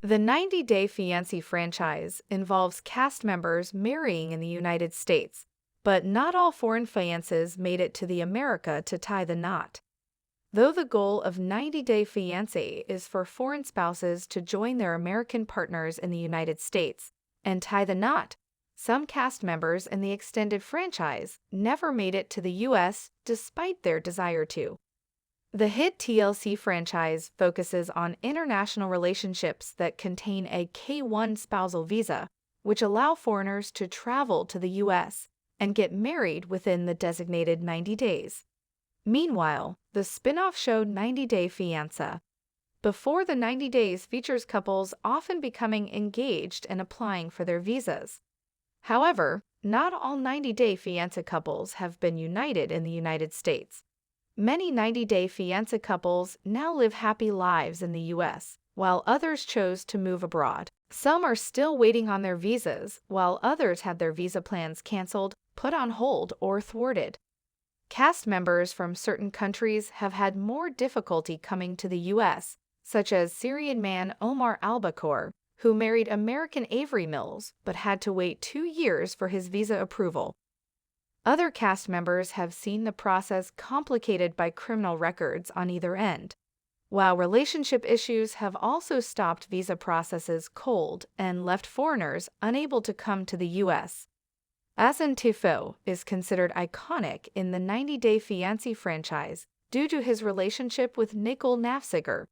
The 90-Day Fiancé franchise involves cast members marrying in the United States, but not all foreign fiancés made it to the America to tie the knot. Though the goal of 90-Day Fiancé is for foreign spouses to join their American partners in the United States and tie the knot, some cast members in the extended franchise never made it to the U.S. despite their desire to. The hit TLC franchise focuses on international relationships that contain a K-1 spousal visa, which allow foreigners to travel to the U.S. and get married within the designated 90 days. Meanwhile, the spin-off show 90-Day Fiancé Before the 90 Days features couples often becoming engaged and applying for their visas. However, not all 90-Day Fiancé couples have been united in the United States. Many 90-Day Fiancé couples now live happy lives in the U.S., while others chose to move abroad. Some are still waiting on their visas, while others had their visa plans canceled, put on hold, or thwarted. Cast members from certain countries have had more difficulty coming to the U.S., such as Syrian man Omar Albacor, who married American Avery Mills but had to wait 2 years for his visa approval. Other cast members have seen the process complicated by criminal records on either end, while relationship issues have also stopped visa processes cold and left foreigners unable to come to the U.S. Fiance Gossip is considered iconic in the 90-Day Fiancé franchise due to his relationship with Nicole Nafziger.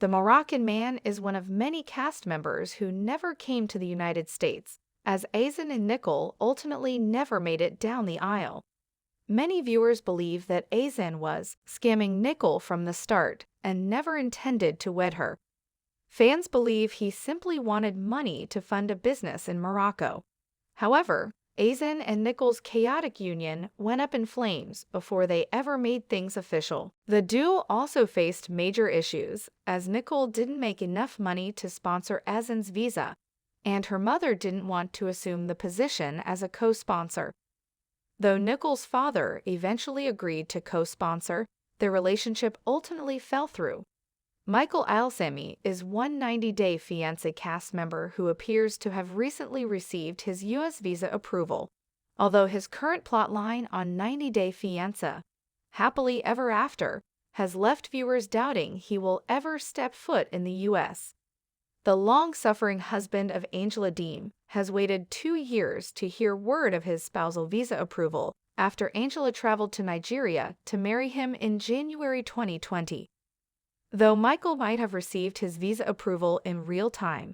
The Moroccan man is one of many cast members who never came to the United States, as Azan and Nicole ultimately never made it down the aisle. Many viewers believe that Azan was scamming Nicole from the start and never intended to wed her. Fans believe he simply wanted money to fund a business in Morocco. However, Azan and Nicole's chaotic union went up in flames before they ever made things official. The duo also faced major issues, as Nicole didn't make enough money to sponsor Azan's visa, and her mother didn't want to assume the position as a co-sponsor. Though Nicole's father eventually agreed to co-sponsor, their relationship ultimately fell through. Michael Alsami is one 90-Day Fiancé cast member who appears to have recently received his U.S. visa approval, although his current plotline on 90-Day Fiancé, Happily Ever After, has left viewers doubting he will ever step foot in the U.S. The long-suffering husband of Angela Deem has waited 2 years to hear word of his spousal visa approval after Angela traveled to Nigeria to marry him in January 2020. Though Michael might have received his visa approval in real time,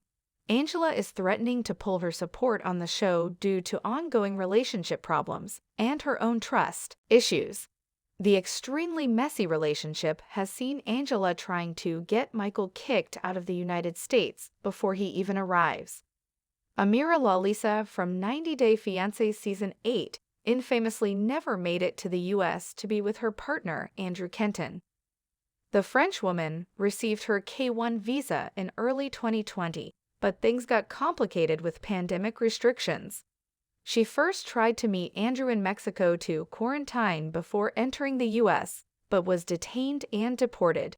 Angela is threatening to pull her support on the show due to ongoing relationship problems and her own trust issues. The extremely messy relationship has seen Angela trying to get Michael kicked out of the United States before he even arrives. Amira Lalisa from 90-Day Fiancé Season 8 infamously never made it to the U.S. to be with her partner, Andrew Kenton. The Frenchwoman received her K-1 visa in early 2020, but things got complicated with pandemic restrictions. She first tried to meet Andrew in Mexico to quarantine before entering the U.S., but was detained and deported.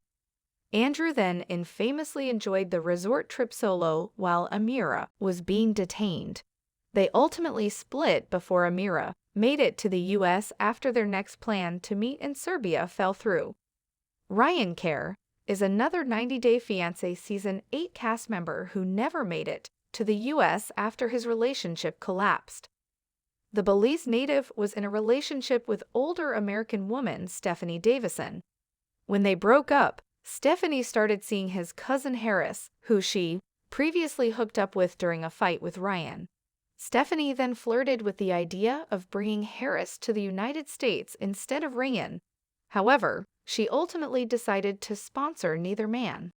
Andrew then infamously enjoyed the resort trip solo while Amira was being detained. They ultimately split before Amira made it to the U.S. after their next plan to meet in Serbia fell through. Ryan Kerr is another 90-Day Fiancé Season 8 cast member who never made it to the U.S. after his relationship collapsed. The Belize native was in a relationship with older American woman Stephanie Davison. When they broke up, Stephanie started seeing his cousin Harris, who she previously hooked up with during a fight with Ryan. Stephanie then flirted with the idea of bringing Harris to the United States instead of Ryan. However, she ultimately decided to sponsor neither man.